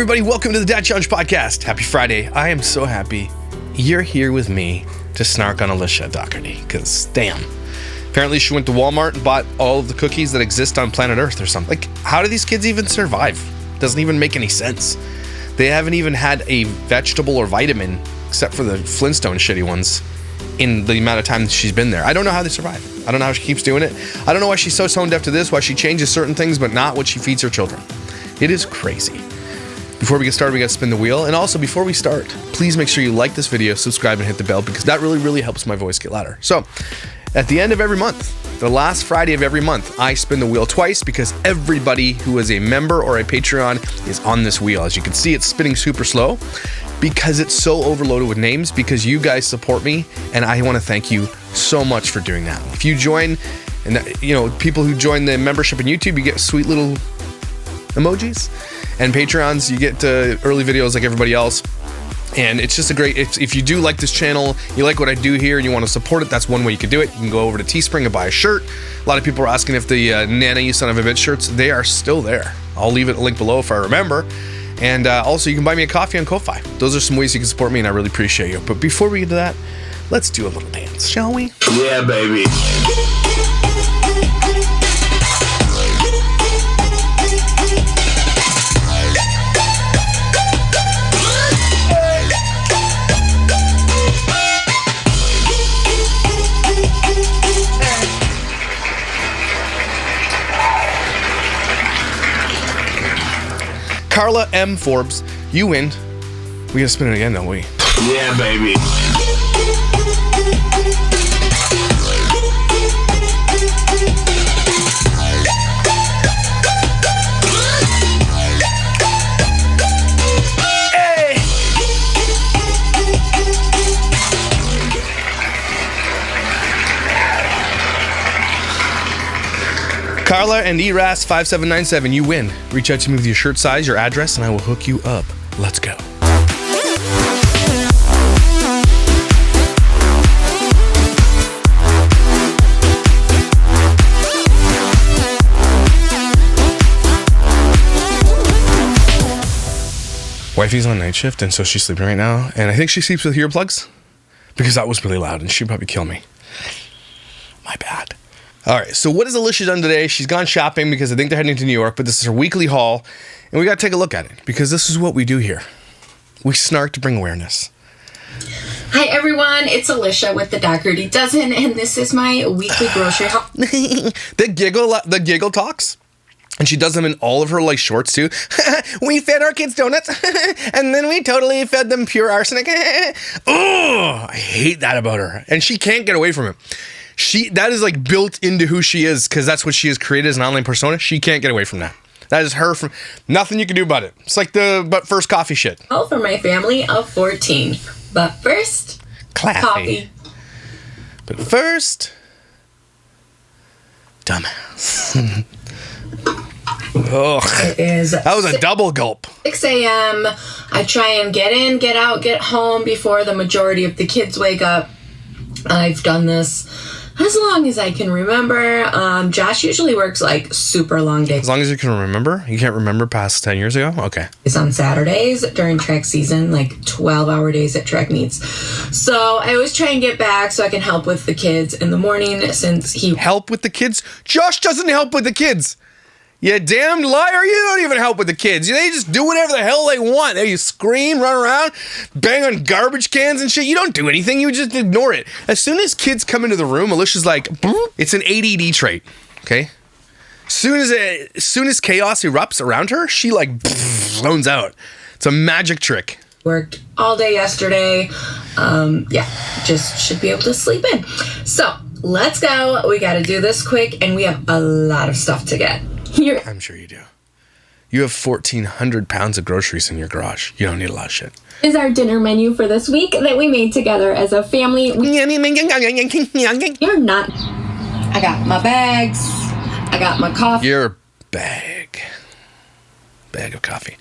everybody, welcome to the Dad Challenge Podcast. Happy Friday. I am so happy you're here with me to snark on Alicia Dougherty, because damn. Apparently she went to Walmart and bought all of the cookies that exist on planet Earth or something. Like, how do these kids even survive? Doesn't even make any sense. They haven't even had a vegetable or vitamin, except for the Flintstone shitty ones, in the amount of time that she's been there. I don't know how they survive. I don't know how she keeps doing it. I don't know why she's so tone deaf to this, why she changes certain things, but not what she feeds her children. It is crazy. Before we get started, we got to spin the wheel. And also, before we start, please make sure you like this video, subscribe, and hit the bell, because that really helps my voice get louder. So, at the end of every month, the last Friday of every month, I spin the wheel twice, because everybody who is a member or a Patreon is on this wheel. As you can see, it's spinning super slow because it's so overloaded with names, because you guys support me, and I want to thank you so much for doing that. If you join, and people who join the membership in YouTube, you get sweet little emojis. And Patreons, you get early videos like everybody else. And it's just a great, if you do like this channel, you like what I do here, and you want to support it, that's one way you can do it. You can go over to Teespring and buy a shirt. A lot of people are asking if the Nana You Son of a Bitch shirts, they are still there. I'll leave it a link below if I remember. And also, you can buy me a coffee on Ko-Fi. Those are some ways you can support me, and I really appreciate you. But before we get to that, let's do a little dance, shall we? Yeah, baby. Carla M. Forbes, you win. We gotta spin it again, don't we? Yeah, baby. Hey! Carla and ERAS5797, you win. Reach out to me with your shirt size, your address, and I will hook you up. Let's go. Wifey's on night shift, and so she's sleeping right now. And I think she sleeps with earplugs, because that was really loud, and she'd probably kill me. My bad. All right, so what has Alicia done today? She's gone shopping because I think they're heading to New York, but this is her weekly haul, and we got to take a look at it, because this is what we do here. We snark to bring awareness. Hi everyone, it's Alicia with the Dougherty Dozen, and this is my weekly grocery haul. the giggle talks, and she does them in all of her like shorts too. We fed our kids donuts, and then we totally fed them pure arsenic. Oh, I hate that about her, and she can't get away from it. That is like built into who she is, because that's what she has created as an online persona. She can't get away from that. That is her. From nothing you can do about it. It's like but first coffee shit. All for my family of 14. But first, coffee. But first, dumbass. Oh, that was a double gulp. 6 a.m. I try and get in, get out, get home before the majority of the kids wake up. I've done this as long as I can remember. Josh usually works like super long days. As long as you can remember? You can't remember past 10 years ago? Okay. It's on Saturdays during track season, like 12-hour days at track meets. So I always try and get back so I can help with the kids in the morning, since he... Help with the kids? Josh doesn't help with the kids. You damned liar, you don't even help with the kids. They just do whatever the hell they want. They scream, run around, bang on garbage cans and shit. You don't do anything, you just ignore it. As soon as kids come into the room, Alicia's like, it's an ADD trait, okay? As soon as chaos erupts around her, she like zones out. It's a magic trick. Worked all day yesterday. Just should be able to sleep in. So, let's go. We gotta do this quick, and we have a lot of stuff to get. I'm sure you do. You have 1,400 pounds of groceries in your garage. You don't need a lot of shit. Is our dinner menu for this week that we made together as a family. You're not. I got my bags. I got my coffee. Your bag of coffee.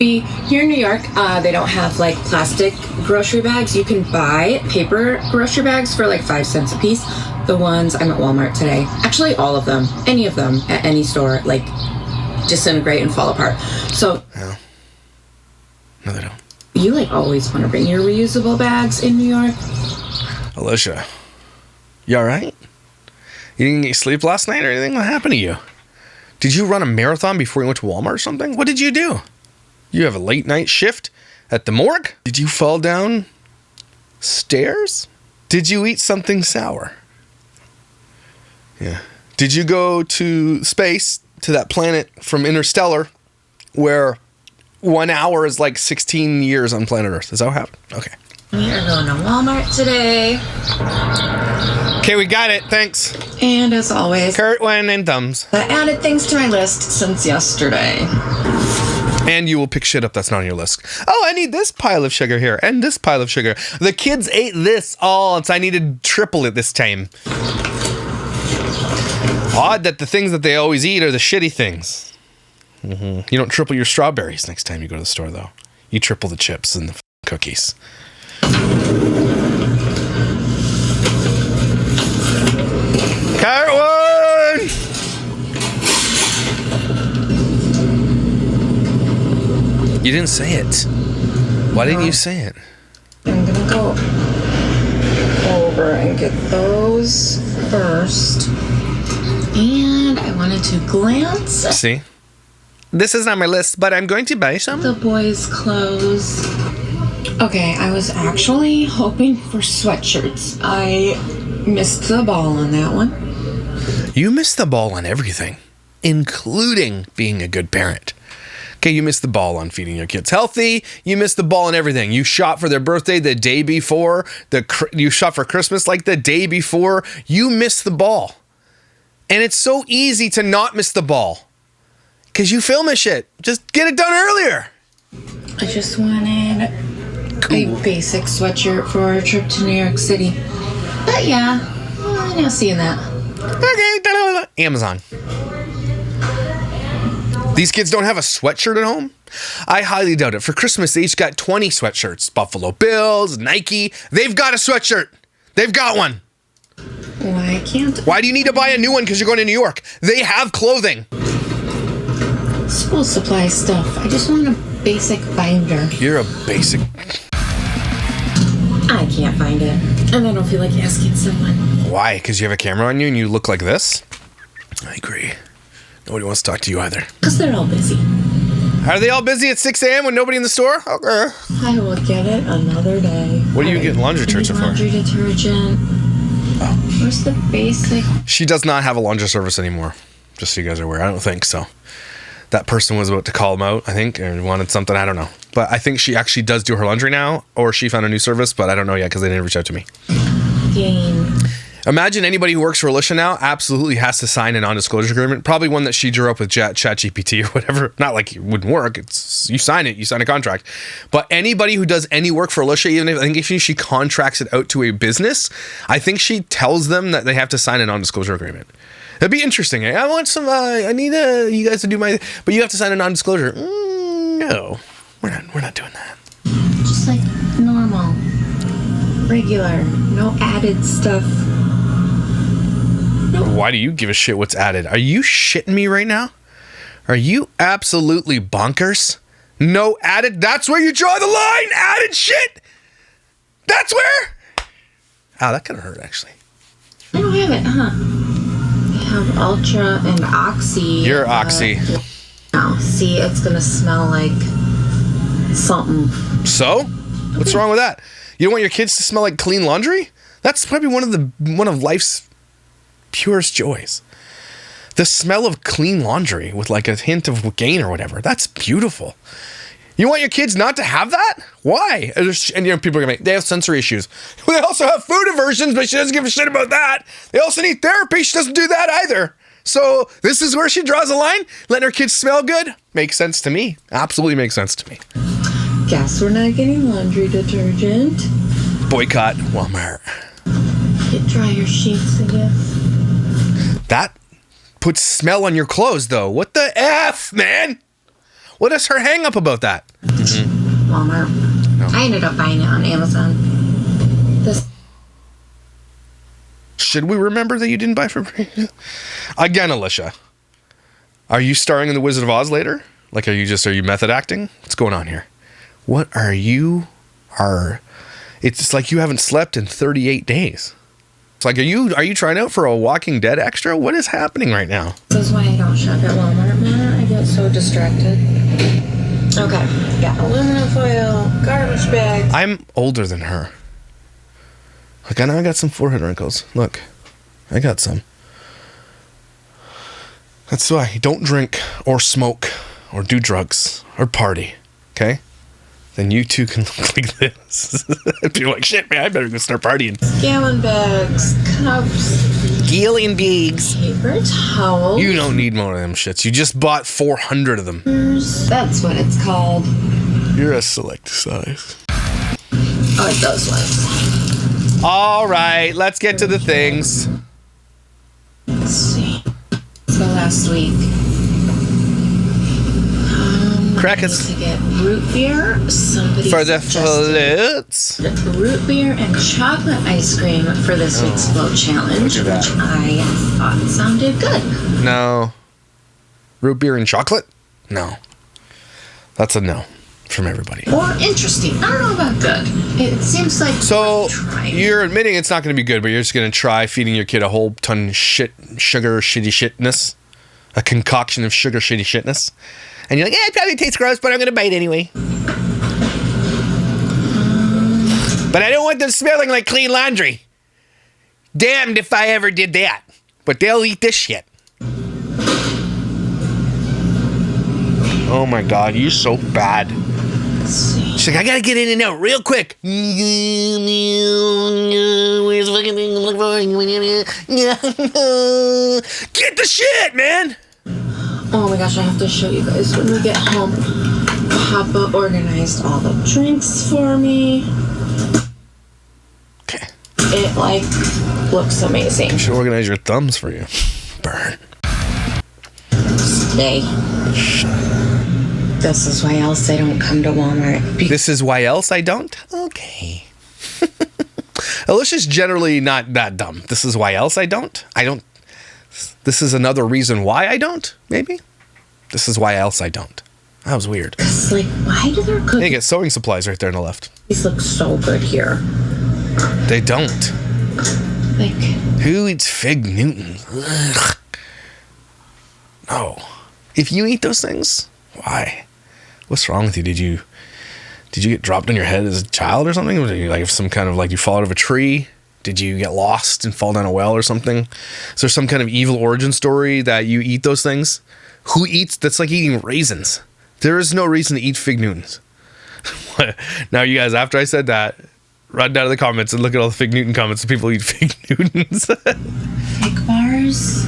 Here in New York, they don't have like plastic grocery bags. You can buy paper grocery bags for like 5 cents a piece. The ones I'm at Walmart today, actually all of them, any of them at any store, like disintegrate and fall apart. So yeah. No, they don't. You always want to bring your reusable bags in New York. Alicia, you all right? You didn't get sleep last night or anything? What happened to you? Did you run a marathon before you went to Walmart or something? What did you do? You have a late night shift at the morgue? Did you fall down stairs? Did you eat something sour? Yeah. Did you go to space, to that planet from Interstellar, where 1 hour is like 16 years on planet Earth? Is that what happened? Okay. We are going to Walmart today. Okay, we got it. Thanks. And as always, Kurtwin and thumbs. I added things to my list since yesterday. And you will pick shit up that's not on your list. Oh, I need this pile of sugar here and this pile of sugar. The kids ate this all, so I needed triple it this time. Odd that the things that they always eat are the shitty things. You don't triple your strawberries next time you go to the store, though. You triple the chips and the cookies. Cartwood! You didn't say it. Why didn't you say it? I'm gonna go over and get those first. And I wanted to glance See? This is on my list, but I'm going to buy some. the boys' clothes. Okay, I was actually hoping for sweatshirts. I missed the ball on that one. You missed the ball on everything, including being a good parent. Okay, you missed the ball on feeding your kids healthy. You missed the ball on everything. You shop for their birthday the day before. You shop for Christmas like the day before. You missed the ball. And it's so easy to not miss the ball. Because you film this shit. Just get it done earlier. I just wanted a basic sweatshirt for a trip to New York City. But yeah, I'm not seeing that. Okay, Amazon. These kids don't have a sweatshirt at home? I highly doubt it. For Christmas, they each got 20 sweatshirts. Buffalo Bills, Nike. They've got a sweatshirt. They've got one. Why can't Why do you need to buy a new one because you're going to New York? They have clothing. school supply stuff? I just want a basic binder. You're a basic... I can't find it. And I don't feel like asking someone. Why? Because you have a camera on you and you look like this? I agree. Nobody wants to talk to you either. Because they're all busy. Are they all busy at 6 a.m. when nobody in the store? Okay. I will get it another day. What do you get laundry detergent for? Laundry detergent. Oh. Where's the basic? She does not have a laundry service anymore. Just so you guys are aware. I don't think so. That person was about to call them out, I think, or wanted something. I don't know. But I think she actually does do her laundry now, or she found a new service, but I don't know yet because they didn't reach out to me. Game. Imagine anybody who works for Alicia now absolutely has to sign a non-disclosure agreement. Probably one that she drew up with ChatGPT or whatever. Not like it wouldn't work. It's you sign it, you sign a contract. But anybody who does any work for Alicia, even if I think if she contracts it out to a business, I think she tells them that they have to sign a non-disclosure agreement. That'd be interesting. I want some. I need you guys to do my. But you have to sign a non-disclosure. No, we're not doing that. Just like normal, regular, no added stuff. Why do you give a shit what's added? Are you shitting me right now? Are you absolutely bonkers? No added. That's where you draw the line. Added shit. That's where. Ow, that kind of hurt actually. I don't have it, huh? I have Ultra and Oxy. You're Oxy. Oh, see, it's gonna smell like something. So, what's wrong with that? You don't want your kids to smell like clean laundry? That's probably one of life's purest joys. The smell of clean laundry with like a hint of gain or whatever. That's beautiful. You want your kids not to have that? Why? And people are gonna they have sensory issues. They also have food aversions, but she doesn't give a shit about that. They also need therapy. She doesn't do that either. So this is where she draws a line. Letting her kids smell good makes sense to me. Absolutely makes sense to me. Guess we're not getting laundry detergent. Boycott Walmart. Get dryer sheets, I guess. That puts smell on your clothes, though. What the F, man? What is her hang up about that? Walmart. No. I ended up buying it on Amazon. Should we remember that you didn't buy for again, Alicia? Are you starring in The Wizard of Oz later? Like, are you method acting? What's going on here? What are you? It's like you haven't slept in 38 days. It's like, are you trying out for a Walking Dead extra? What is happening right now? This is why I don't shop at Walmart, man. I get so distracted. Okay, got aluminum foil, garbage bags. I'm older than her. Like, I know I got some forehead wrinkles. Look, I got some. That's why. Don't drink or smoke or do drugs or party, okay? Then you too can look like this. You're like, shit, man, I better go start partying. Gallon bags, cups, Gallon bags. paper towels. You don't need more of them shits. You just bought 400 of them. That's what it's called. You're a select size. Oh, it's those ones. All right, let's get to the things. Let's see. So last week, Crackers. I need to get root beer. Somebody For the suggested floats. root beer and chocolate ice cream for this week's float challenge, look at which that. I thought sounded good. No. Root beer and chocolate? No. That's a no from everybody. Or interesting. I don't know about good. It seems like So worth trying. you're admitting it's not going to be good, but you're just going to try feeding your kid a whole ton of sugar, shitty shitness, a concoction of sugar, shitty shitness, and you're like, yeah, it probably tastes gross, but I'm going to bite anyway. But I don't want them smelling like clean laundry. Damned if I ever did that. But they'll eat this shit. Oh my God, you're so bad. Let's see. She's like, I gotta get in and out real quick. Where's the fucking thing? Get the shit, man. Oh my gosh, I have to show you guys when we get home. Papa organized all the drinks for me. Okay. It like looks amazing. I should organize your thumbs for you. Burn. Stay. This is why else I don't come to Walmart. This is why else I don't? Okay. Alicia's generally not that dumb. This is why else I don't? This is another reason why I don't, maybe? This is why else I don't. That was weird. It's like, why do their They cookies get sewing supplies right there on the left. look so good here? They don't. Like, Who eats Fig Newtons? Ugh. No. If you eat those things, why? What's wrong with you? Did you get dropped on your head as a child or something? Was you like some kind of like you fall out of a tree? Did you get lost and fall down a well or something? Is there some kind of evil origin story that you eat those things? Who eats? That's like eating raisins. There is no reason to eat Fig Newtons. Now, you guys, after I said that, run down to the comments and look at all the Fig Newton comments of people who eat Fig Newtons. fig bars.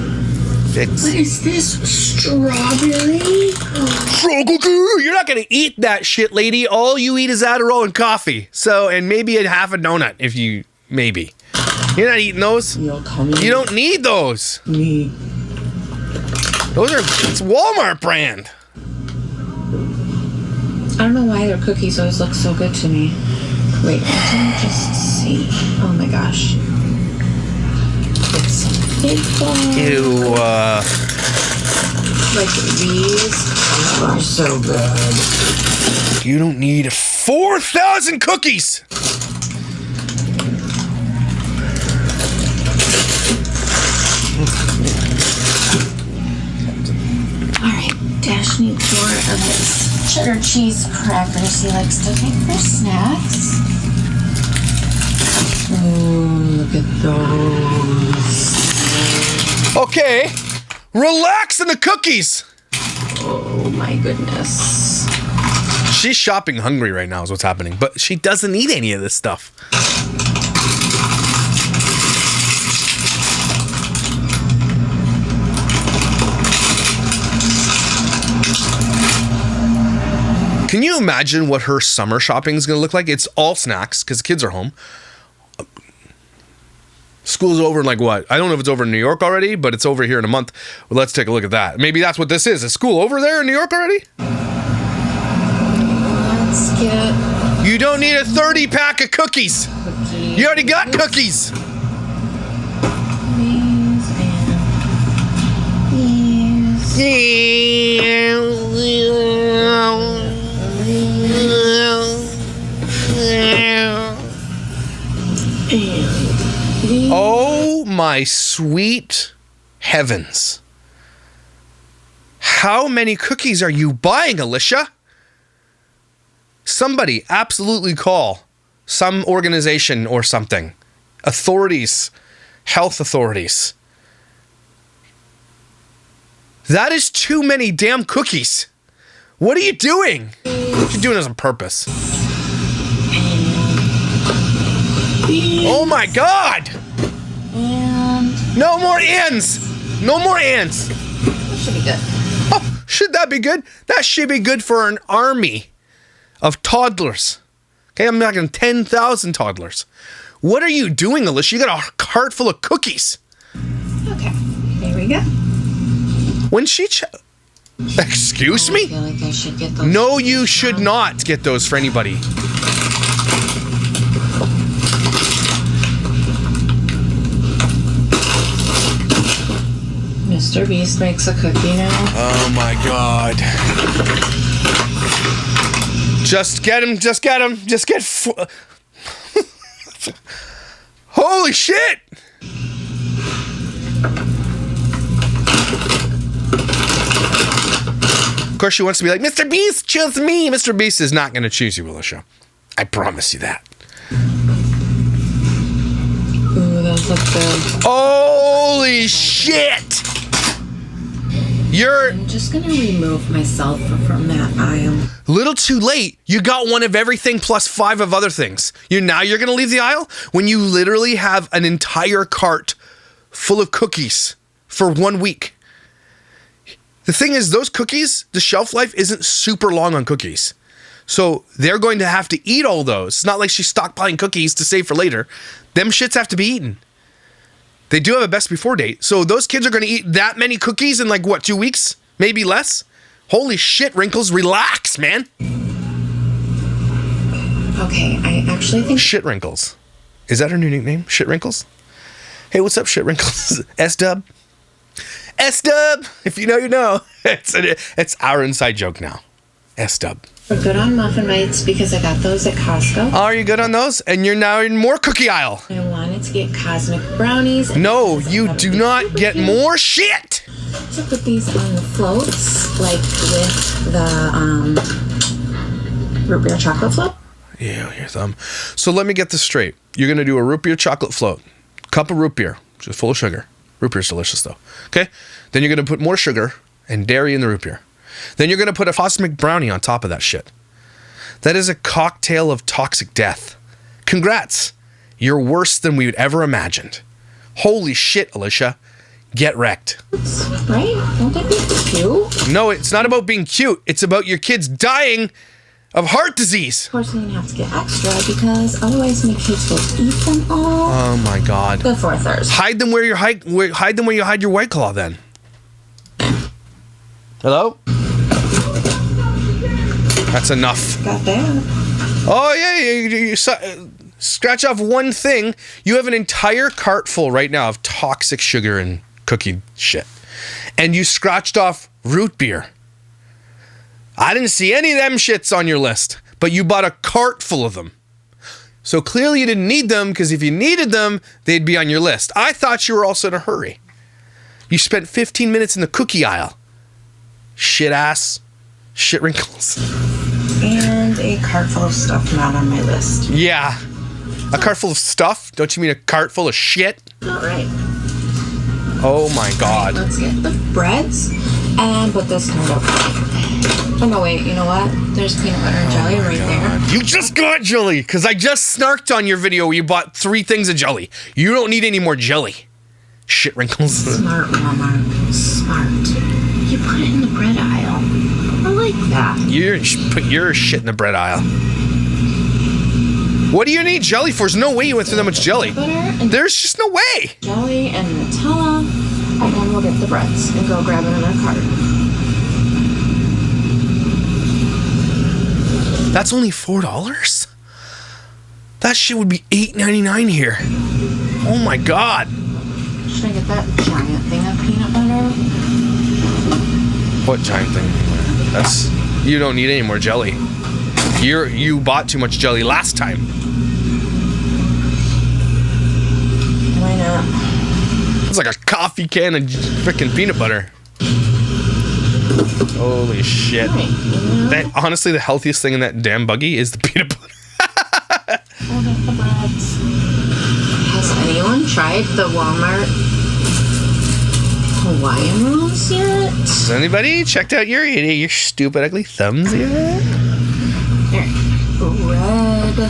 Figs. What is this? Strawberry? You're not gonna eat that shit, lady. All you eat is Adderall and coffee. So, and maybe a half a donut if you, maybe. You're not eating those. You'll tell me. You don't need those. Me. Those are, it's Walmart brand. I don't know why their cookies always look so good to me. Wait, let me just see. Oh my gosh. It's some fig bars. Ew, Like these are so good. you don't need 4,000 cookies. Alright, Dash needs more of his cheddar cheese crackers he likes to take for snacks. Oh, look at those. Okay, relax on the cookies. Oh my goodness. She's shopping hungry right now is what's happening, but she doesn't eat any of this stuff. Can you imagine what her summer shopping is going to look like? It's all snacks because the kids are home. School's over in like what? I don't know if it's over in New York already, but it's over here in a month. Well, let's take a look at that. Maybe that's what this is. Is school over there in New York already? Let's get You don't need a 30 pack of cookies. cookies. You already got cookies. These and these. my sweet heavens. How many cookies are you buying, Alicia? Somebody absolutely call some organization or something. Authorities, health authorities. That is too many damn cookies. What are you doing? You're doing this on purpose. Oh my God! And No more ants! No more ants! that should be good. Oh, should that be good? That should be good for an army of toddlers. Okay, I'm talking 10,000 toddlers. What are you doing, Alicia? You got a cart full of cookies. Okay, here we go. When she excuse I me? feel like I should get those. No, you should not get those for anybody. Mr. Beast makes a cookie now. Oh my God. Just get him, just get him, just get holy shit! Of course she wants to be like, Mr. Beast, choose me. Mr. Beast is not going to choose you, Alicia. I promise you that. Ooh, those look good. Holy shit! You're I'm just gonna remove myself from that aisle. little too late. You got one of everything plus 5 of other things. Now you're gonna leave the aisle when you literally have an entire cart full of cookies for 1 week. The thing is, those cookies, the shelf life isn't super long on cookies. So they're going to have to eat all those. It's not like she's stockpiling cookies to save for later. Them shits have to be eaten. They do have a best before date. So those kids are going to eat that many cookies in like, what, 2 weeks? Maybe less? Holy shit, Wrinkles, relax, man. Okay, I actually think Shit Wrinkles. Is that her new nickname? Shit Wrinkles? Hey, what's up, Shit Wrinkles? S-Dub? S-Dub! If you know, you know. It's our inside joke now. S-Dub. we're good on muffin bites because I got those at Costco. Are you good on those? And you're now in more cookie aisle. I wanted to get cosmic brownies. No, you do not get more shit. To put these on the floats, like with the root beer chocolate float. Yeah, your thumb. So let me get this straight. You're going to do a root beer chocolate float. Cup of root beer, which is full of sugar. Root beer's delicious, though. Okay? Then you're going to put more sugar and dairy in the root beer. Then you're going to put a cosmic brownie on top of that shit. That is a cocktail of toxic death. Congrats. You're worse than we would ever imagined. Holy shit, Alicia. Get wrecked. Right? Won't that be cute? No, it's not about being cute. It's about your kids dying of heart disease. Of course, I'm gonna have to get extra because otherwise my kids will eat them all. Oh my God. Go for a Thursday. Hide them where you hide your White Claw then. Hello? That's enough. Got that. Oh yeah, you scratch off one thing. You have an entire cart full right now of toxic sugar and cookie shit. And you scratched off root beer. I didn't see any of them shits on your list, but you bought a cart full of them. So clearly you didn't need them, because if you needed them, they'd be on your list. I thought you were also in a hurry. You spent 15 minutes in the cookie aisle. Shit ass. Shit Wrinkles. And a cart full of stuff not on my list. Yeah. A cart full of stuff? Don't you mean a cart full of shit? All right. Oh my God. Let's get the breads and put this kind of. Oh no, wait. You know what? There's peanut butter and jelly right there. You just got jelly, because I just snarked on your video where you bought 3 things of jelly. You don't need any more jelly. Shit Wrinkles. Smart, Walmart. Smart. You put it in the bread aisle. I like that. You put your shit in the bread aisle. What do you need jelly for? There's no way you went through that much jelly. Butter and There's just no way. jelly and Nutella, and then we'll get the breads and go grab another cart. That's only $4? That shit would be $8.99 here. Oh my God. Should I get that giant thing of peanut butter? What giant thing? You don't need any more jelly. You bought too much jelly last time. Why not? It's like a coffee can of freaking peanut butter. Holy shit. That, honestly, the healthiest thing in that damn buggy is the peanut butter. Has anyone tried the Walmart Hawaiian rolls yet? Has anybody checked out your stupid ugly thumbs yet? Bread.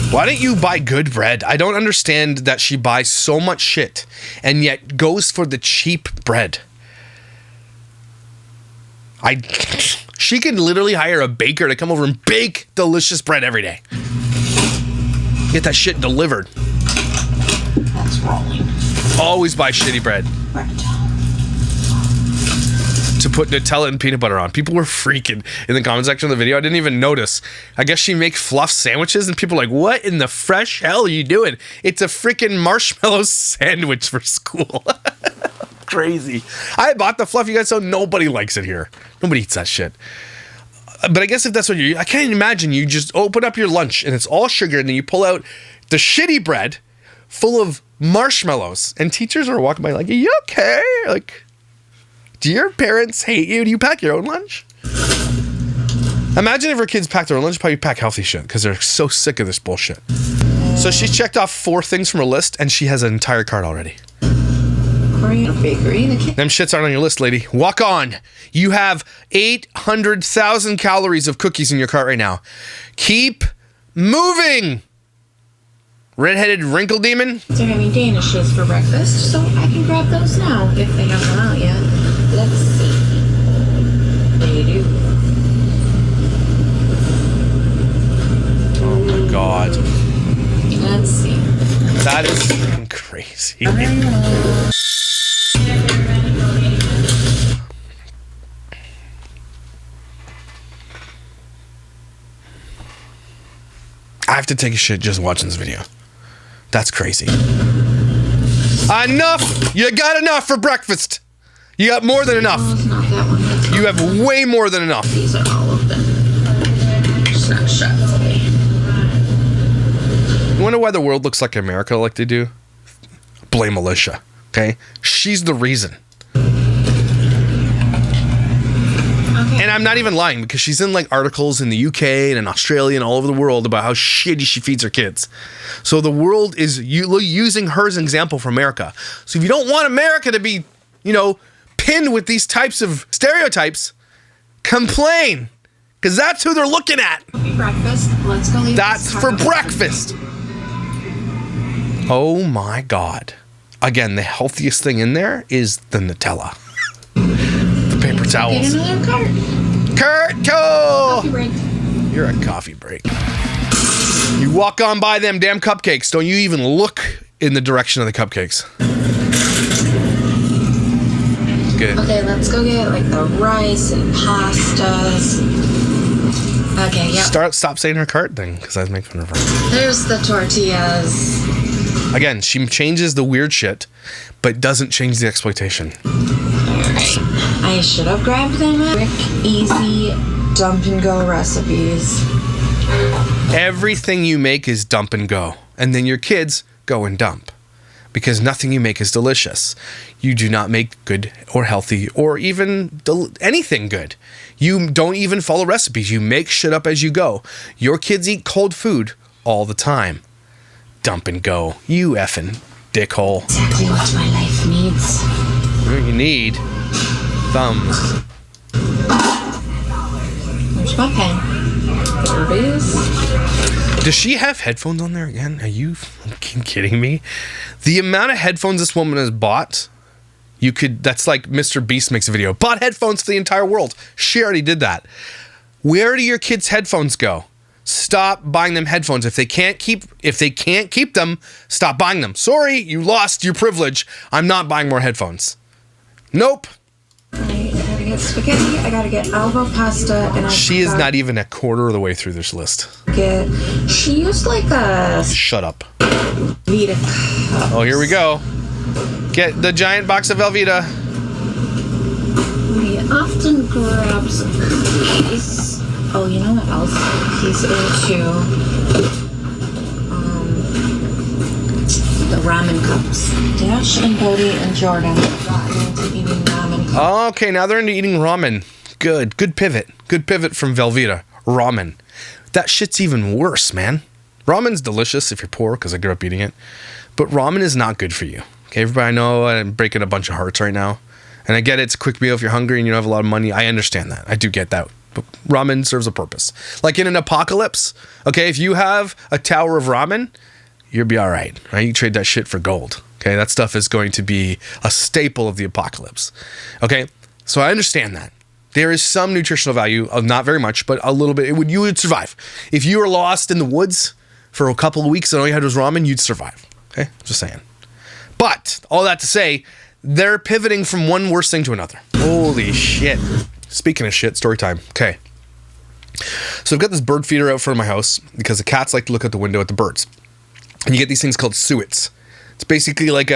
Why don't you buy good bread? I don't understand that she buys so much shit and yet goes for the cheap bread. She could literally hire a baker to come over and bake delicious bread every day. Get that shit delivered. That's rolling. Always buy shitty bread. Bread. To put Nutella and peanut butter on. People were freaking in the comment section of the video. I didn't even notice. I guess she make fluff sandwiches and people are like, what in the fresh hell are you doing? It's a freaking marshmallow sandwich for school. Crazy. I bought the fluff, you guys, so nobody likes it here. Nobody eats that shit. But I guess if that's what I can't imagine you just open up your lunch and it's all sugar and then you pull out the shitty bread full of marshmallows and teachers are walking by like, are you okay? Like, do your parents hate you? Do you pack your own lunch? Imagine if her kids pack their own lunch, probably pack healthy shit because they're so sick of this bullshit. So she's checked off 4 things from her list and she has an entire cart already. Korean bakery. Them shits aren't on your list, lady. Walk on. You have 800,000 calories of cookies in your cart right now. Keep moving. Redheaded wrinkle demon. They're having Danishes for breakfast, so I can grab those now if they haven't come out yet. Let's see. They do. Oh my god. Let's see. That is freaking crazy. I have to take a shit just watching this video. That's crazy. Enough! You got enough for breakfast. You got more than enough. Oh, it's not that one. That's You have way more than enough. These are all of them. It's not shut fully. You wonder why the world looks like America like they do? Blame Alicia, okay? She's the reason. And I'm not even lying because she's in like articles in the UK and in Australia and all over the world about how shitty she feeds her kids. So the world is using her as an example for America. So if you don't want America to be, pinned with these types of stereotypes, complain. Because that's who they're looking at. Breakfast. Let's go leave. That's for breakfast. Oh my God. Again, the healthiest thing in there is the Nutella. The paper towels. Get another cart. Coffee break. You're a coffee break. You walk on by them damn cupcakes. Don't you even look in the direction of the cupcakes. Good. Okay, let's go get like the rice and pastas. Okay, yeah. Stop saying her cart thing because I was making fun of her. There's the tortillas. Again, she changes the weird shit, but doesn't change the exploitation. Alright. I should have grabbed them at quick, easy, dump and go recipes. Everything you make is dump and go. And then your kids go and dump. Because nothing you make is delicious. You do not make good or healthy or even anything good. You don't even follow recipes. You make shit up as you go. Your kids eat cold food all the time. Dump and go. You effing dickhole. Exactly what my life needs. What you need? Thumbs. Where's my pen? There it is. Does she have headphones on there again? Are you fucking kidding me? The amount of headphones this woman has bought, that's like Mr. Beast makes a video. Bought headphones for the entire world. She already did that. Where do your kids' headphones go? Stop buying them headphones. If they can't keep them, stop buying them. Sorry, you lost your privilege. I'm not buying more headphones. Nope. I gotta get spaghetti, I gotta get Alvo pasta, and She is not even a quarter of the way through this list. She used like a Shut up. Vita cup. Oh, here we go. Get the giant box of Velveeta. We often grabs cookies. Oh, you know what else he's into? The ramen cups. Dash and Bodie and Jordan have gotten into eating ramen cups. Okay, now they're into eating ramen. Good pivot. Good pivot from Velveeta. Ramen. That shit's even worse, man. Ramen's delicious if you're poor, because I grew up eating it. But ramen is not good for you. Okay, everybody, I know I'm breaking a bunch of hearts right now. And I get it, it's a quick meal if you're hungry and you don't have a lot of money. I understand that. I do get that. But ramen serves a purpose. Like in an apocalypse, okay, if you have a tower of ramen, you'll be all right? You trade that shit for gold. Okay, that stuff is going to be a staple of the apocalypse. Okay, so I understand that. There is some nutritional value of not very much, but a little bit. You would survive. If you were lost in the woods for a couple of weeks and all you had was ramen, you'd survive. Okay, just saying. But all that to say, they're pivoting from one worse thing to another. Holy shit. Speaking of shit, story time. Okay. So I've got this bird feeder out front of my house because the cats like to look out the window at the birds. And you get these things called suets. It's basically like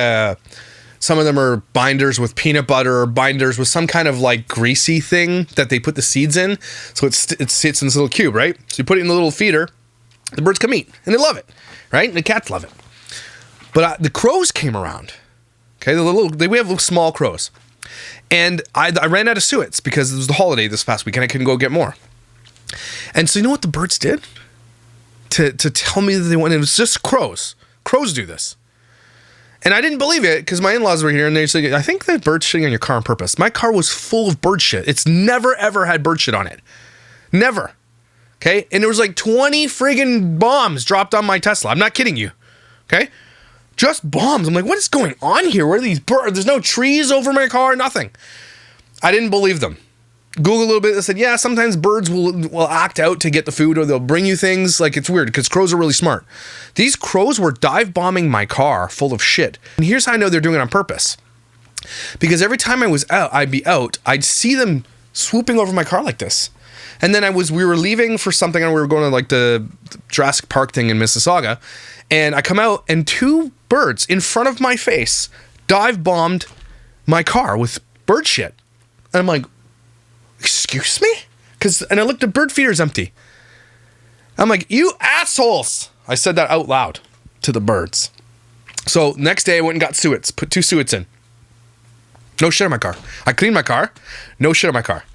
some of them are binders with peanut butter or binders with some kind of like greasy thing that they put the seeds in. So it sits in this little cube, right? So you put it in the little feeder, the birds come eat and they love it, right? And the cats love it. But the crows came around. Okay, we have little small crows. And I ran out of suets because it was the holiday this past week and I couldn't go get more. And so you know what the birds did? To tell me that they wanted, it was just crows. Crows do this. And I didn't believe it because my in-laws were here and they said, I think that bird's shitting on your car on purpose. My car was full of bird shit. It's never ever had bird shit on it. Never. Okay? And there was like 20 friggin' bombs dropped on my Tesla. I'm not kidding you. Okay? Just bombs. I'm like, what is going on here? Where are these birds? There's no trees over my car, nothing. I didn't believe them. Googled a little bit. They said, yeah, sometimes birds will act out to get the food or they'll bring you things. Like, it's weird because crows are really smart. These crows were dive bombing my car full of shit. And here's how I know they're doing it on purpose. Because every time I'd be out, I'd see them swooping over my car like this. And then we were leaving for something and we were going to like the Jurassic Park thing in Mississauga. And I come out and 2 birds in front of my face dive bombed my car with bird shit. And I'm like, excuse me? And I looked, the bird feeder's empty. I'm like, you assholes. I said that out loud to the birds. So next day I went and got suets, put 2 suets in. No shit on my car. I cleaned my car. No shit on my car.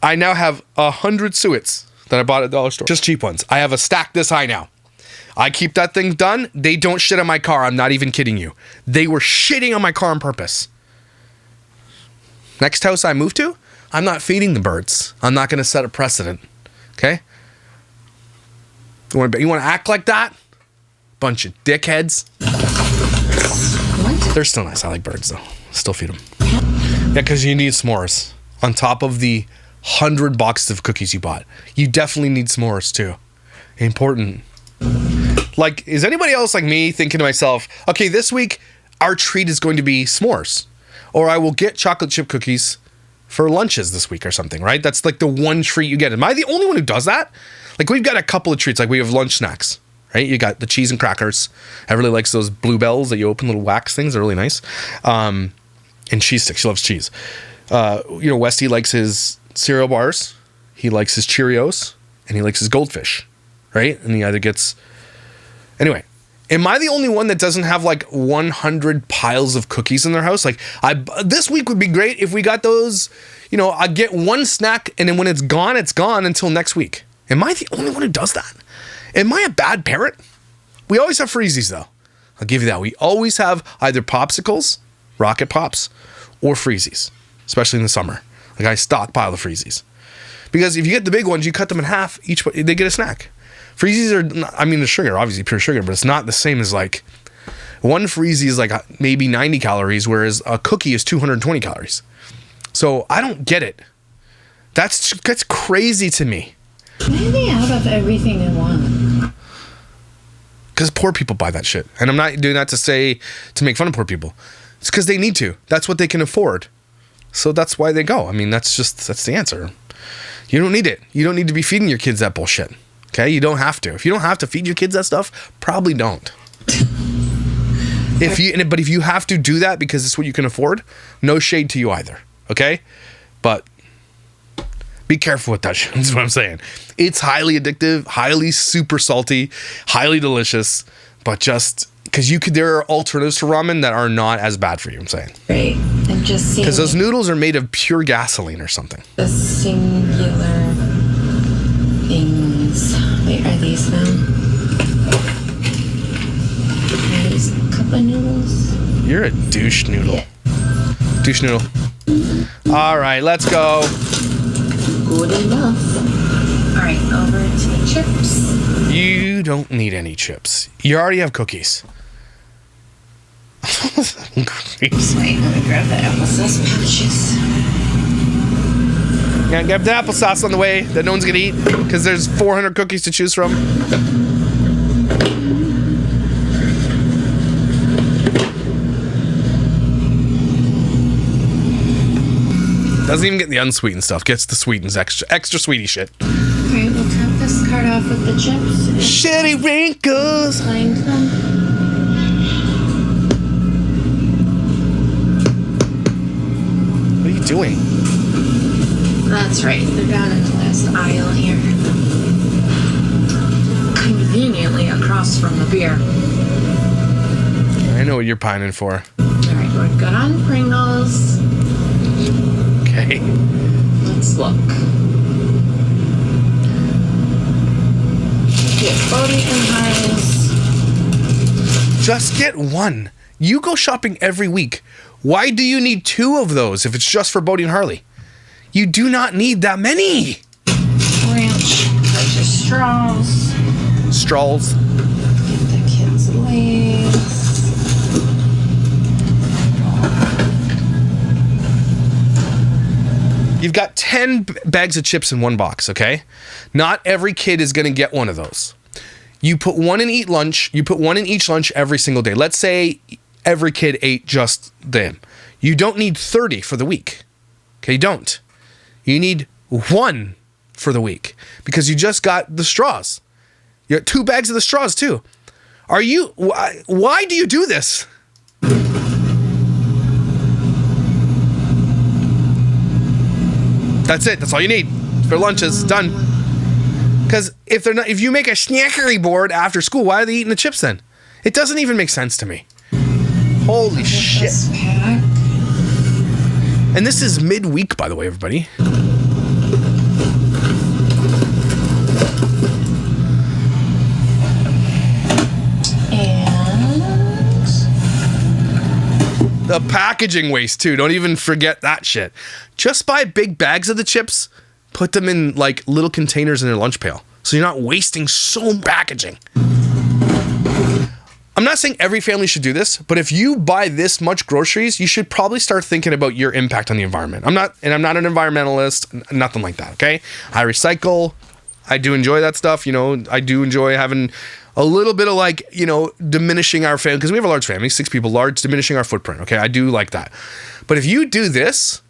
I now have 100 suets that I bought at the dollar store. Just cheap ones. I have a stack this high now. I keep that thing done. They don't shit on my car. I'm not even kidding you. They were shitting on my car on purpose. Next house I move to, I'm not feeding the birds. I'm not going to set a precedent. Okay? You want to act like that? Bunch of dickheads. What? They're still nice. I like birds though. Still feed them. Yeah, because you need s'mores on top of the 100 boxes of cookies you bought. You definitely need s'mores too. Important. Like, is anybody else like me thinking to myself, okay, this week our treat is going to be s'mores, or I will get chocolate chip cookies for lunches this week or something, right? That's like the one treat you get. Am I the only one who does that? Like, we've got a couple of treats. Like, we have lunch snacks, right? You got the cheese and crackers. I really likes those Bluebells that you open, little wax things. They're really nice. And cheese sticks. She loves cheese. Westy likes his cereal bars. He likes his Cheerios, and he likes his Goldfish, right? And he either gets... Anyway, am I the only one that doesn't have like 100 piles of cookies in their house? Like, this week would be great if we got those, I get one snack and then when it's gone until next week. Am I the only one who does that? Am I a bad parent? We always have freezies though. I'll give you that. We always have either popsicles, Rocket Pops, or freezies, especially in the summer. Like, I stockpile the freezies. Because if you get the big ones, you cut them in half, they get a snack. Freezies are, the sugar, obviously pure sugar, but it's not the same as like, one freezie is like maybe 90 calories, whereas a cookie is 220 calories. So I don't get it. That's crazy to me. Why are they out of everything they want? Because poor people buy that shit. And I'm not doing that to make fun of poor people. It's because they need to. That's what they can afford. So that's why they go. I mean, that's the answer. You don't need it. You don't need to be feeding your kids that bullshit. Okay? You don't have to. If you don't have to feed your kids that stuff, probably don't. But if you have to do that because it's what you can afford, no shade to you either. Okay? But be careful with that shit. That's what I'm saying. It's highly addictive, highly super salty, highly delicious, but just because there are alternatives to ramen that are not as bad for you. I'm saying. Right. I'm just seeing. Because those noodles are made of pure gasoline or something. The singular things. Wait, are these them? Are these a cup of noodles? You're a douche noodle. Yeah. Douche noodle. All right, let's go. Good enough. All right, over to the chips. You don't need any chips. You already have cookies. Cookies. Wait, let me grab the applesauce pouches. Yeah, grab the applesauce on the way that no one's gonna eat because there's 400 cookies to choose from. Doesn't even get the unsweetened stuff. Gets the sweetens extra sweetie shit. Okay, we'll top this card off with the chips. Shitty wrinkles. Find them. What are you doing? That's right. They're down in the last aisle here. Conveniently across from the beer. I know what you're pining for. Alright, we're good on Pringles. Okay. Let's look. Get Bodie and Harley's. Just get one. You go shopping every week. Why do you need 2 of those if it's just for Bodie and Harley? You do not need that many. Ranch. Purchase straws. Straws. Get the kids' Lays. You've got 10 bags of chips in one box, okay? Not every kid is going to get one of those. You put one in each lunch. You put one in each lunch every single day. Let's say every kid ate just them. You don't need 30 for the week. Okay, you don't. You need 1 for the week because you just got the straws. You got 2 bags of the straws too. Why do you do this? That's it. That's all you need for lunches. Done. Because if you make a snackery board after school, why are they eating the chips then? It doesn't even make sense to me. Holy shit. This pack. And this is midweek, by the way, everybody. And The packaging waste too. Don't even forget that shit. Just buy big bags of the chips, put them in like little containers in their lunch pail. So you're not wasting so much packaging. I'm not saying every family should do this, but if you buy this much groceries, you should probably start thinking about your impact on the environment. I'm not an environmentalist, nothing like that, okay? I recycle. I do enjoy that stuff, you know. I do enjoy having a little bit of like, you know, diminishing our family, because we have a large family, 6 people, diminishing our footprint, okay? I do like that. But if you do this,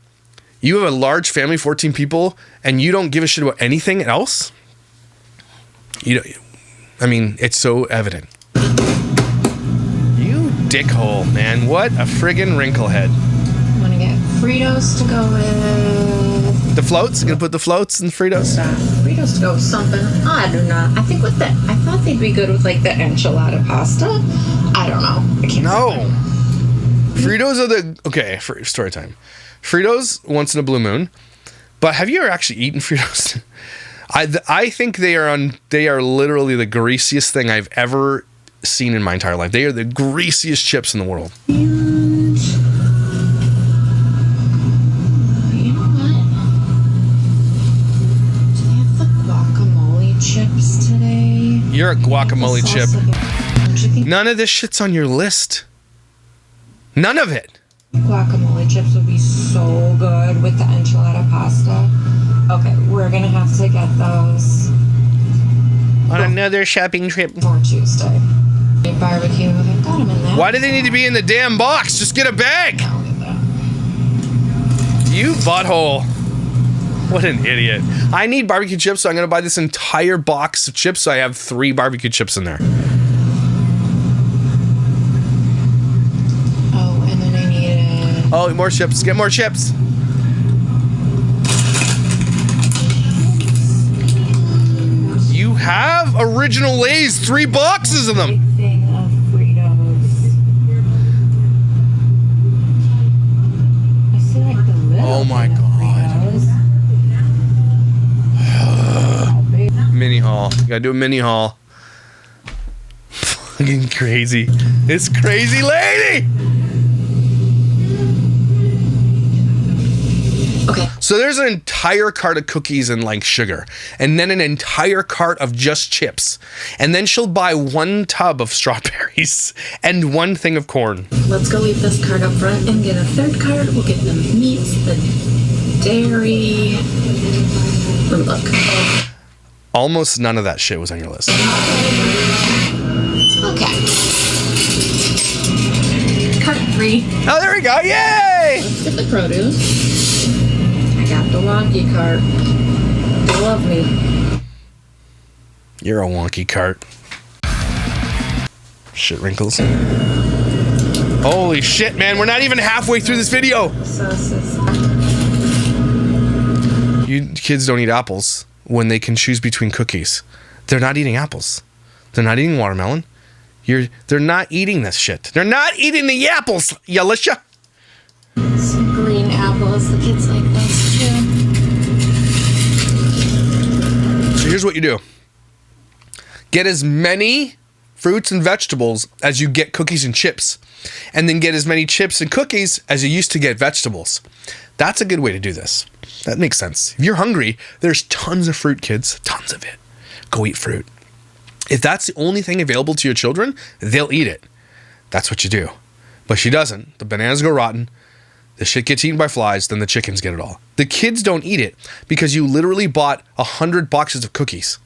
you have a large family, 14 people, and you don't give a shit about anything else, it's so evident. You dickhole, man. What a friggin' wrinklehead. I'm gonna get Fritos to go with. The floats? You gonna put the floats in Fritos? Fritos to go with something. I do not. I think I thought they'd be good with like the enchilada pasta. I don't know. I can't. No. Fritos are for story time. Fritos once in a blue moon. But have you ever actually eaten Fritos? I think they are literally the greasiest thing I've ever seen in my entire life. They are the greasiest chips in the world. And you know what? Do they have the guacamole chips today? You're a guacamole chip. Don't you think None of this shit's on your list. None of it. guacamole chips would be so good with the enchilada pasta? Okay, we're gonna have to get those On another shopping trip. for Tuesday. Barbecue, they've got them in there. Why do they need to be in the damn box? Just get a bag. I'll get that. You butthole. What an idiot. I need barbecue chips, so I'm going to buy this entire box of chips, so I have 3 barbecue chips in there. Oh, and then I needed. Oh, more chips. Get more chips. You have original Lay's, 3 boxes of them. Big thing of Fritos. Gotta do a mini haul. Fucking crazy. This crazy lady. Okay. So there's an entire cart of cookies and like sugar, and then an entire cart of just chips, and then she'll buy 1 tub of strawberries and 1 thing of corn. Let's go leave this cart up front and get a 3rd cart. We'll get the meats, the dairy. Let me look. Almost none of that shit was on your list. Okay. Cart 3. Oh, there we go. Yay! Let's get the produce. I got the wonky cart. They love me. You're a wonky cart. Shit wrinkles. Holy shit, man. We're not even halfway through this video. Sauces. You kids don't eat apples when they can choose between cookies. They're not eating apples. They're not eating watermelon. They're not eating this shit. They're not eating the apples, Yalisha. Some green apples. The kids like those too. So here's what you do. Get as many fruits and vegetables as you get cookies and chips. And then get as many chips and cookies as you used to get vegetables. That's a good way to do this. That makes sense. If you're hungry, there's tons of fruit, kids. Tons of it. Go eat fruit. If that's the only thing available to your children, they'll eat it. That's what you do. But she doesn't. The bananas go rotten. The shit gets eaten by flies. Then the chickens get it all. The kids don't eat it because you literally bought 100 boxes of cookies.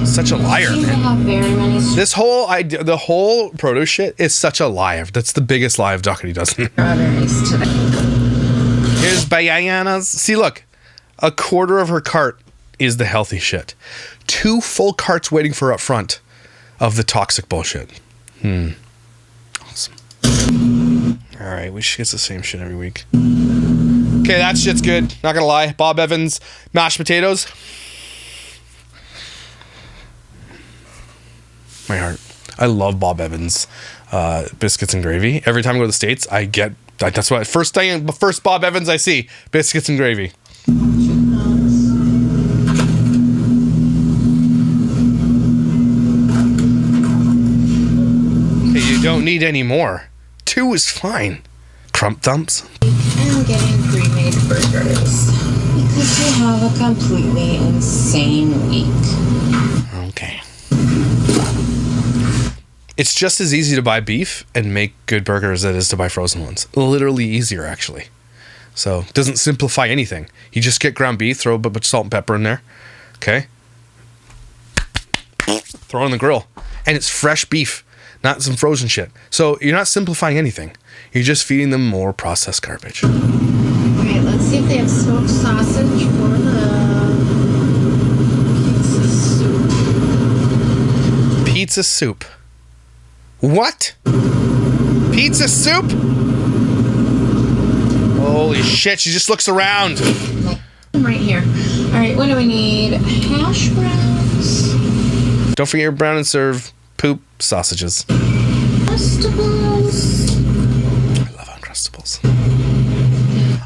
Such a liar, Seem to man. have very many This whole idea, the whole produce shit is such a lie. That's the biggest lie of Dougherty doesn't. Strawberries today. Here's bananas. See, look. A quarter of her cart is the healthy shit. 2 full carts waiting for her up front of the toxic bullshit. Awesome. All right, we should get the same shit every week. Okay, that shit's good. Not gonna lie. Bob Evans mashed potatoes. My heart. I love Bob Evans biscuits and gravy. Every time I go to the States, I get that's what first Bob Evans I see, biscuits and gravy. Okay, you don't need any more. 2 is fine. Crump thumps. I'm getting pre-made burgers. because you have a completely insane week. Okay. It's just as easy to buy beef and make good burgers as it is to buy frozen ones. Literally easier, actually. So, it doesn't simplify anything. You just get ground beef, throw a bit of salt and pepper in there. Okay? Throw it on the grill. And it's fresh beef, not some frozen shit. So, you're not simplifying anything. You're just feeding them more processed garbage. Alright, let's see if they have smoked sausage for the pizza soup. Pizza soup. What? Pizza soup? Holy shit, she just looks around. Right here. Alright, what do we need? Hash browns. Don't forget your brown and serve poop sausages. Vegetables. I love Uncrustables.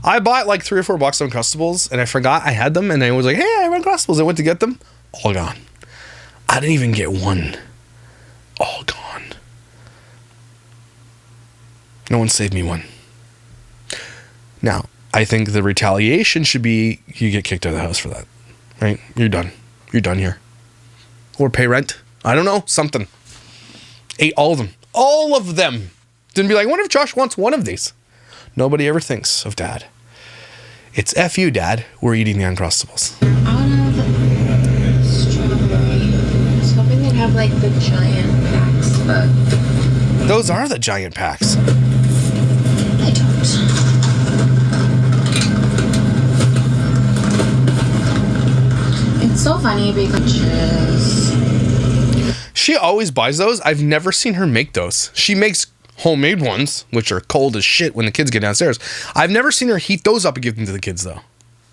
I bought like 3 or 4 boxes of Uncrustables and I forgot I had them and I was like, hey, I have Uncrustables. I went to get them. All gone. I didn't even get one. All gone. No one saved me one. Now, I think the retaliation should be you get kicked out of the house for that. Right? You're done. You're done here. Or pay rent. I don't know. Something. Ate all of them. All of them. Didn't be like, I wonder if Josh wants one of these. Nobody ever thinks of Dad. It's F you, Dad. We're eating the Uncrustables. Out of strawberry. I was hoping they'd have like the giant packs, but Those are the giant packs. they don't. It's so funny because She always buys those. I've never seen her make those. She makes homemade ones, which are cold as shit when the kids get downstairs. I've never seen her heat those up and give them to the kids, though.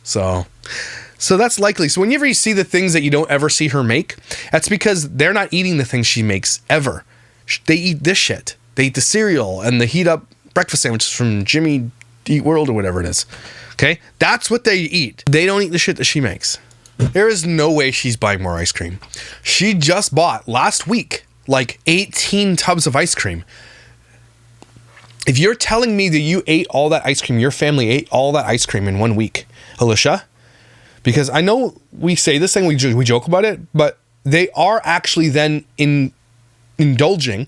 So that's likely. So whenever you see the things that you don't ever see her make, that's because they're not eating the things she makes ever. They eat this shit. They eat the cereal and the heat up breakfast sandwiches from Jimmy Eat World or whatever it is. Okay? That's what they eat. They don't eat the shit that she makes. There is no way she's buying more ice cream. She just bought last week like 18 tubs of ice cream. If you're telling me that you ate all that ice cream, your family ate all that ice cream in 1 week, Alicia, because I know we say this thing, we joke about it, but they are actually then indulging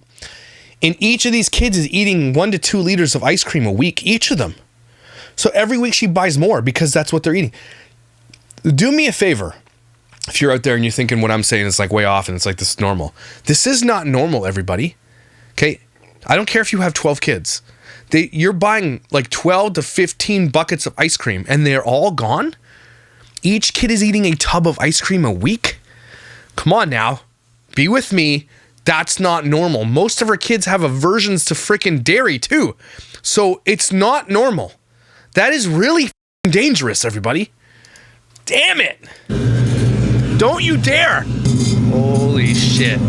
in each of these kids is eating 1 to 2 liters of ice cream a week, each of them. So every week she buys more because that's what they're eating. Do me a favor. If you're out there and you're thinking what I'm saying is like way off and it's like this is normal. This is not normal, everybody. Okay? I don't care if you have 12 kids. You're buying like 12 to 15 buckets of ice cream and they're all gone? Each kid is eating a tub of ice cream a week? Come on now. Be with me. That's not normal. Most of our kids have aversions to freaking dairy too. So it's not normal. That is really dangerous, everybody. Damn it. Don't you dare. Holy shit.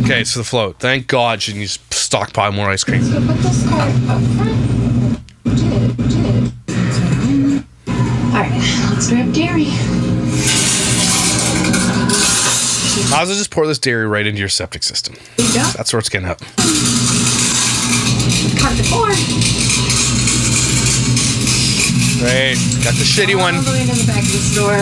Okay, so the float. Thank God she needs to stockpile more ice cream. So put this card up front. Did. Alright, let's grab dairy. Might as well just pour this dairy right into your septic system. Yeah. That's where it's getting up. Card to 4. Great. Got the shitty one. All the way to the back of the store.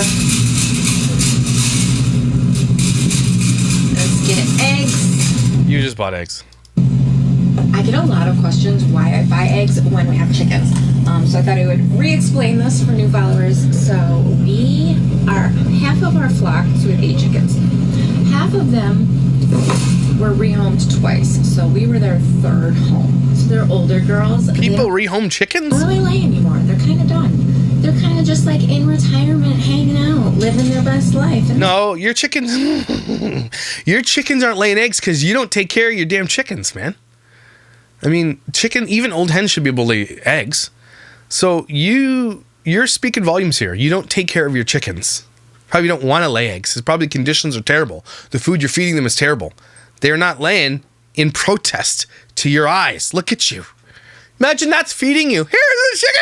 Let's get eggs. You just bought eggs. I get a lot of questions why I buy eggs when we have chickens. So I thought I would re-explain this for new followers. So we are half of our flock, so we have 8 chickens. Half of them were rehomed twice. So we were their 3rd home. So they're older girls. People rehome chickens? They don't really lay anymore. They're kind of done. They're kind of just like in retirement, hanging out, living their best life. And No, your chickens aren't laying eggs because you don't take care of your damn chickens, man. I mean, even old hens should be able to lay eggs. So you're speaking volumes here. You don't take care of your chickens. Probably don't want to lay eggs. It's probably conditions are terrible. The food you're feeding them is terrible. They're not laying in protest to your eyes. Look at you. Imagine that's feeding you. Here's the chicken,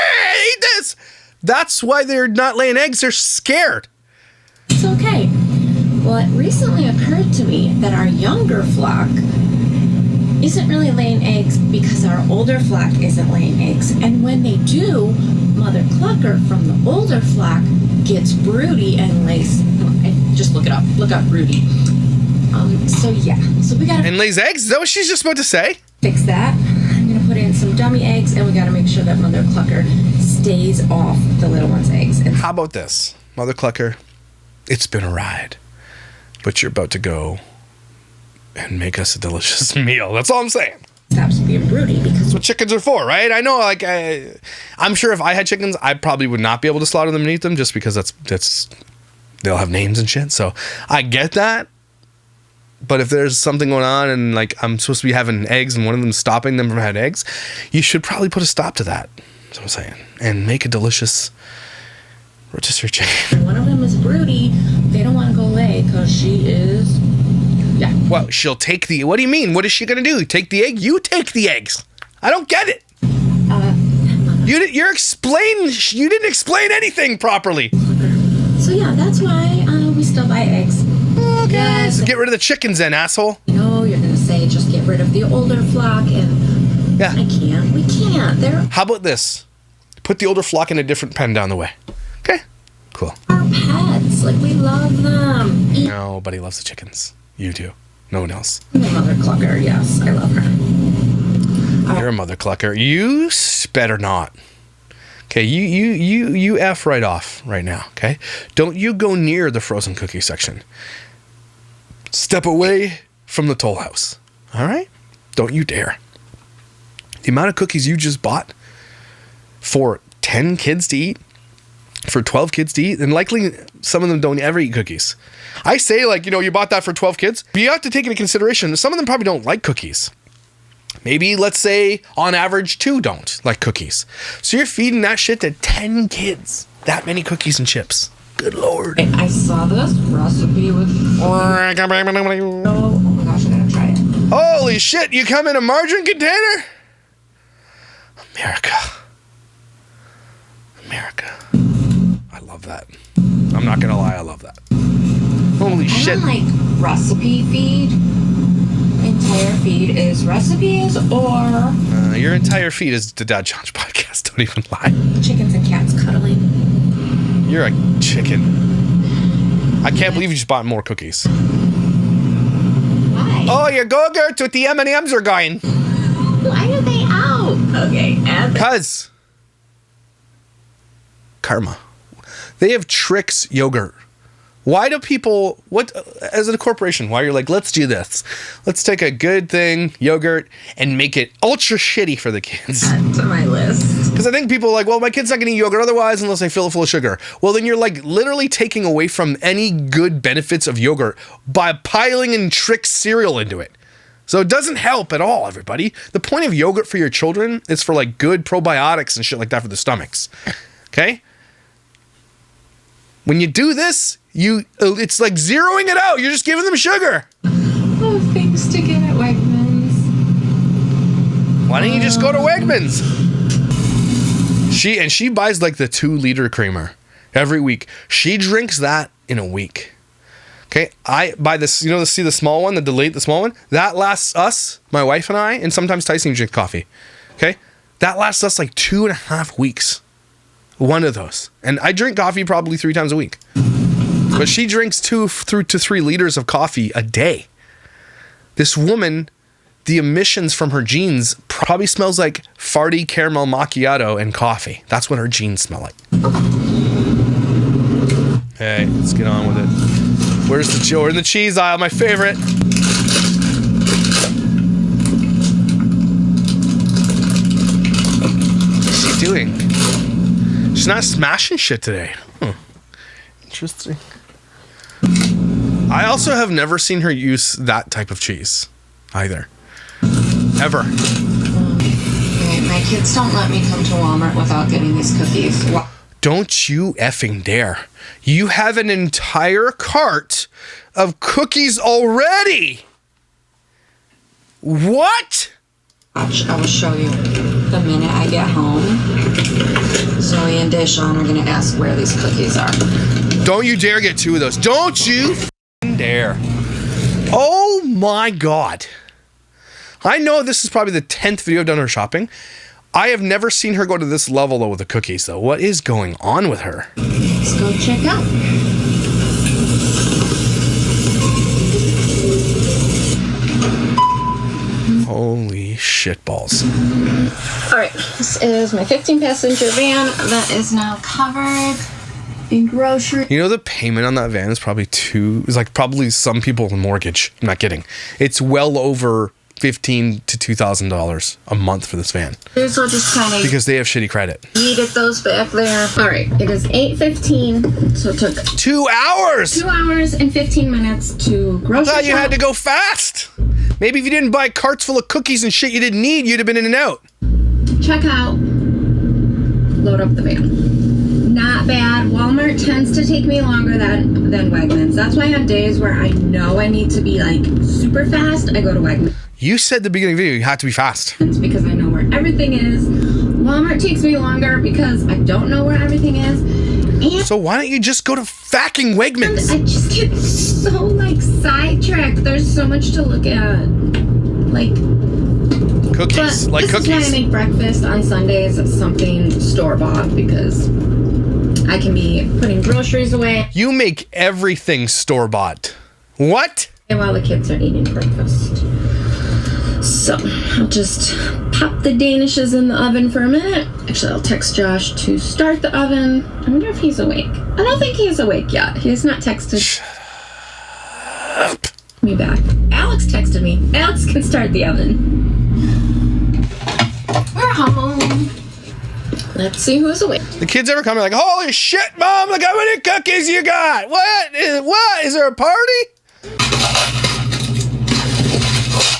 eat this. That's why they're not laying eggs. They're scared. it's okay. Well, it recently occurred to me that our younger flock isn't really laying eggs because our older flock isn't laying eggs. And when they do, Mother Clucker from the older flock gets broody and lays. Just look it up. Look up broody. So yeah. So we gotta And lays eggs? Is that what she's just about to say? fix that. I'm gonna put in some dummy eggs, and we gotta make sure that Mother Clucker stays off the little one's eggs. And How about this? Mother Clucker, it's been a ride, but you're about to go and make us a delicious meal. That's all I'm saying. stops being broody because That's what chickens are for, right? I know, like, I'm sure if I had chickens, I probably would not be able to slaughter them and eat them just because that's they'll have names and shit. So I get that. But if there's something going on and like I'm supposed to be having eggs and one of them stopping them from having eggs, you should probably put a stop to that. That's what I'm saying. And make a delicious rotisserie chicken. one of them is broody. They don't want to go lay because she is. Yeah. Well, she'll take the. What do you mean? What is she gonna do? Take the egg? You take the eggs. I don't get it. You didn't explain anything properly. So yeah, that's why we still buy eggs. Okay. So get rid of the chickens then, asshole. You know, you're gonna say just get rid of the older flock, and Yeah. I can't. We can't. They're How about this? Put the older flock in a different pen down the way. Okay. Cool. our pets. Like we love them. Nobody loves the chickens. You do. No one else. My Mother Clucker. Yes, I love her. You're a mother clucker. You better not. Okay, you F right off right now, okay? Don't you go near the frozen cookie section. Step away from the toll house. All right? Don't you dare. The amount of cookies you just bought for 10 kids to eat, for 12 kids to eat, and likely some of them don't ever eat cookies. I say, like, you bought that for 12 kids, but you have to take into consideration that some of them probably don't like cookies. Maybe, let's say, on average, 2 don't like cookies. So you're feeding that shit to 10 kids. That many cookies and chips. Good Lord. I saw this recipe with. Oh my gosh, I gotta Holy shit, you come in a margarine container? America. I love that. I'm not gonna lie, I love that. Holy shit. I don't like recipe feed. Entire feed is recipes or Your entire feed is the Dad John's podcast. Don't even lie. chickens and cats cuddling. You're a chicken. I can't believe you just bought more cookies. Why? Oh, your Go-Gurt with the M&Ms are going. Why are they out? Okay, add Cuz. Karma. They have Trix yogurt. Why do people, as a corporation, why you're like, let's do this. Let's take a good thing, yogurt, and make it ultra shitty for the kids. that to my list. Because I think people are like, well, my kid's not going to eat yogurt otherwise unless I fill it full of sugar. Well, then you're like literally taking away from any good benefits of yogurt by piling in Trix cereal into it. So it doesn't help at all, everybody. The point of yogurt for your children is for like good probiotics and shit like that for the stomachs. Okay? When you do this, it's like zeroing it out. You're just giving them sugar. Oh, things to get at Wegmans. Why don't you just go to Wegmans? She buys like the 2-liter creamer every week. She drinks that in a week. Okay, I buy this. You know, see the small one, the small one. That lasts us, my wife and I, and sometimes Tyson drinks coffee. Okay, that lasts us like 2.5 weeks. One of those, and I drink coffee probably 3 times a week. But she drinks 2 to 3 liters of coffee a day. This woman, the emissions from her jeans probably smells like farty caramel macchiato and coffee. That's what her jeans smell like. Hey, let's get on with it. Where's the We're in the cheese aisle, my favorite. What's she doing? She's not smashing shit today. Interesting. I also have never seen her use that type of cheese either. Ever. Okay, my kids don't let me come to Walmart without getting these cookies. Don't you effing dare. You have an entire cart of cookies already. What? Watch, I will show you the minute I get home. Zoe and Deshaun are going to ask where these cookies are. Don't you dare get 2 of those. Don't you dare. Oh my God. I know this is probably the 10th video I've done her shopping. I have never seen her go to this level though with the cookies though. What is going on with her? Let's go check out. Holy shitballs. All right, this is my 15-passenger van that is now covered in groceries. You know the payment on that van is probably probably some people's mortgage. I'm not kidding. It's well over $1,500 to $2,000 a month for this van. So just kind of because they have shitty credit. yeeted those back there. All right, it is 8:15, so it took 2 hours. 2 hours and 15 minutes to grocery I thought you shop. had to go fast. Maybe if you didn't buy carts full of cookies and shit you didn't need, you'd have been in and out. Check out, load up the van. Not bad. Walmart tends to take me longer than Wegmans. That's why on days where I know I need to be like super fast, I go to Wegmans. You said at the beginning of the video you had to be fast. It's because I know where everything is. Walmart takes me longer because I don't know where everything is. And So why don't you just go to fucking Wegmans? I just get so like sidetracked. There's so much to look at. Like Cookies. But Like this cookies. is why I make breakfast on Sundays. It's something store-bought because I can be putting groceries away You make everything store-bought. What? while the kids are eating breakfast. So I'll just pop the Danishes in the oven for a minute. Actually, I'll text Josh to start the oven. I wonder if he's awake. I don't think he's awake yet. He's not texted me back. Alex texted me. Alex can start the oven. We're home. Let's see who's awake. The kids ever come and like, holy shit, Mom, look how many cookies you got. What? Is there a party?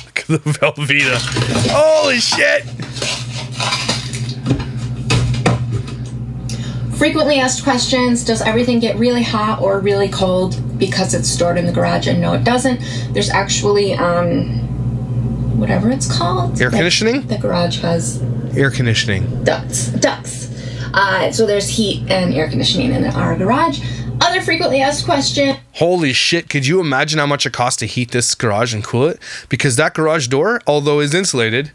Look at the Velveeta. Holy shit. Frequently asked questions. Does everything get really hot or really cold because it's stored in the garage? And no, it doesn't. There's actually whatever it's called. Air conditioning? The garage has Air conditioning. ducts. So there's heat and air conditioning in our garage. Other frequently asked question. Holy shit, could you imagine how much it costs to heat this garage and cool it? Because that garage door, although is insulated,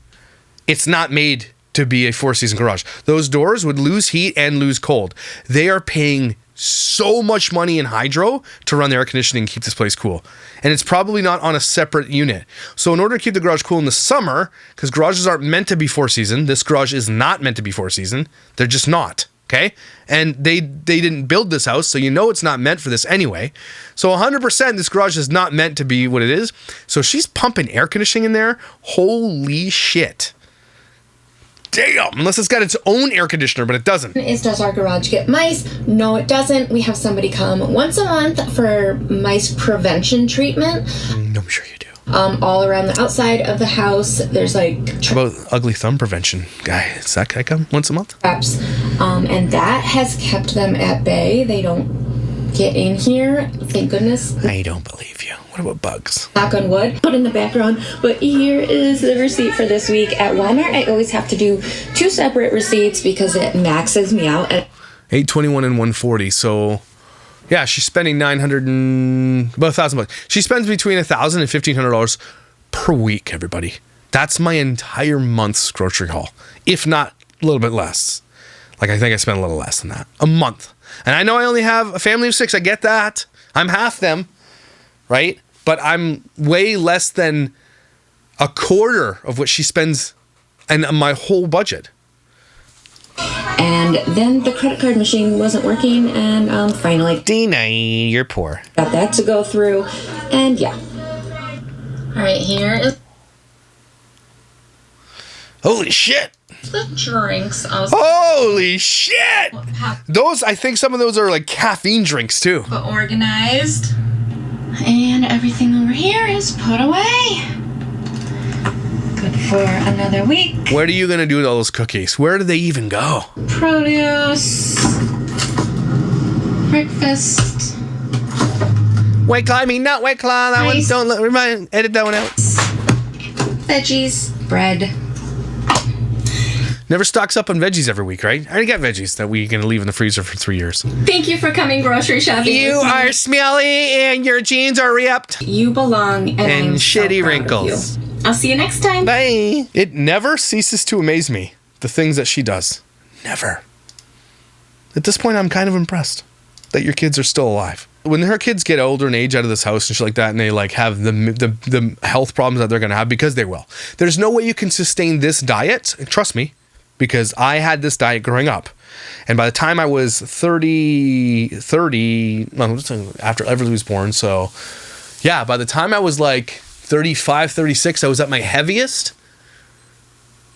it's not made to be a four-season garage. Those doors would lose heat and lose cold. They are paying so much money in hydro to run the air conditioning and keep this place cool. And it's probably not on a separate unit. So in order to keep the garage cool in the summer, because garages aren't meant to be four-season, this garage is not meant to be four-season. They're just not. Okay? And they didn't build this house, so you know it's not meant for this anyway. So 100% this garage is not meant to be what it is. So she's pumping air conditioning in there. Holy shit. Damn, unless it's got its own air conditioner, but it doesn't. Does our garage get mice? No, it doesn't. We have somebody come once a month for mice prevention treatment. I'm sure you do. All around the outside of the house, there's like How about ugly thumb prevention guy? Does that guy come once a month? traps, and that has kept them at bay. They don't get in here, thank goodness. I don't believe you. What about bugs? Knock on wood. Put in the background. But here is the receipt for this week at Walmart. I always have to do 2 separate receipts because it maxes me out at $821 and $140. So yeah, she's spending about $1,000. She spends between $1,000 and $1,500 per week, everybody. That's my entire month's grocery haul, if not a little bit less. Like, I think I spent a little less than that. A month. And I know I only have a family of 6. I get that. I'm half them, right? But I'm way less than a quarter of what she spends and my whole budget. and then the credit card machine wasn't working, and finally Dina, you're poor. got that to go through, and yeah. All right, here is Holy shit. the drinks. Holy shit. Those, I think some of those are like caffeine drinks too. But organized, and everything over here is put away. Good for another week. What are you going to do with all those cookies? Where do they even go? Produce, breakfast, White Claw, I mean not White Claw. That Nice. one, don't remind, edit that one out. veggies, bread. Never stocks up on veggies every week, right? I already got veggies that we're going to leave in the freezer for 3 years. Thank you for coming grocery shopping. You with me. are smelly and your jeans are ripped. You belong, and I'm so shitty proud of wrinkles. you. I'll see you next time. Bye. It never ceases to amaze me, the things that she does. Never. At this point, I'm kind of impressed that your kids are still alive. When her kids get older and age out of this house and shit like that, and they like have the health problems that they're going to have, because they will. There's no way you can sustain this diet. Trust me, because I had this diet growing up. And by the time I was 30, after Everly was born, so yeah, by the time I was like 35, 36, I was at my heaviest.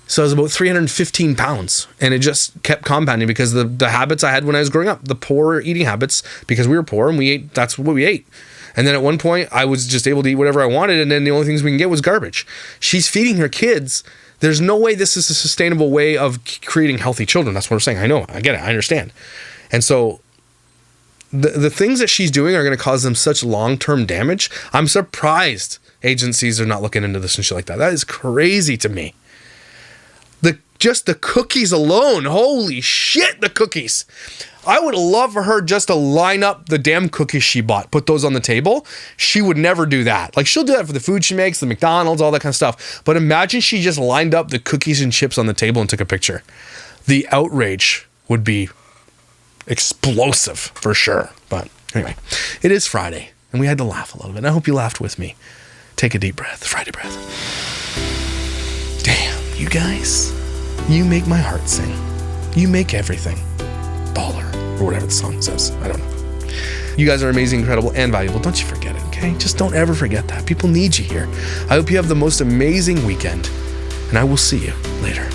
So I was about 315 pounds, and it just kept compounding because the habits I had when I was growing up, the poor eating habits, because we were poor and we ate, that's what we ate. And then at one point I was just able to eat whatever I wanted, and then the only things we can get was garbage. She's feeding her kids. There's no way this is a sustainable way of creating healthy children. That's what I'm saying. I know, I get it, I understand. And so the things that she's doing are going to cause them such long-term damage. I'm surprised agencies are not looking into this and shit like that. That is crazy to me. Just the cookies alone. Holy shit, the cookies. I would love for her just to line up the damn cookies she bought, put those on the table. She would never do that. Like, she'll do that for the food she makes, the McDonald's, all that kind of stuff. But imagine she just lined up the cookies and chips on the table and took a picture. The outrage would be explosive for sure. But anyway, it is Friday, and we had to laugh a little bit. And I hope you laughed with me. Take a deep breath. Friday breath. Damn, you guys. You make my heart sing. You make everything. Baller. Or whatever the song says. I don't know. You guys are amazing, incredible, and valuable. Don't you forget it, okay? Just don't ever forget that. People need you here. I hope you have the most amazing weekend. And I will see you later.